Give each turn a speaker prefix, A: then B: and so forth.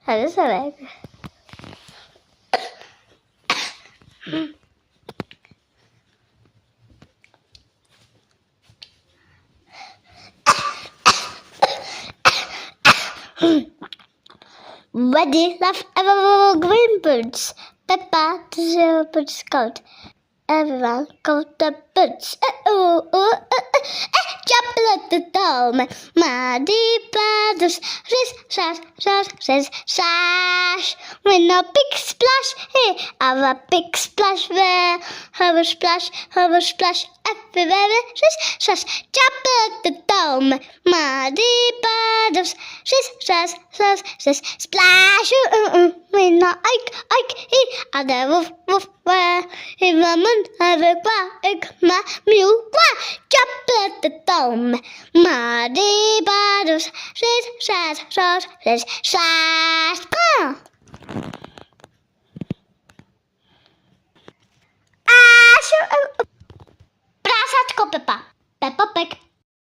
A: Hadi söyle. Ready, love, green birds. Peppa, the zero birds goat. Everyone go the birds. Jump like the dome. Muddy paddles. Rish, sash. When a big splash, here, have a big splash there. Have a splash, everywhere. Rish, jump like the dome. Muddy paddles. Rish, splash. When a ike, here, and a woof, where. If a moon, have a quack, ma, mew, quack. Jump at the dome. Muddy paddles. Rish, sash. Prasačko Pepa. Peppa Pig.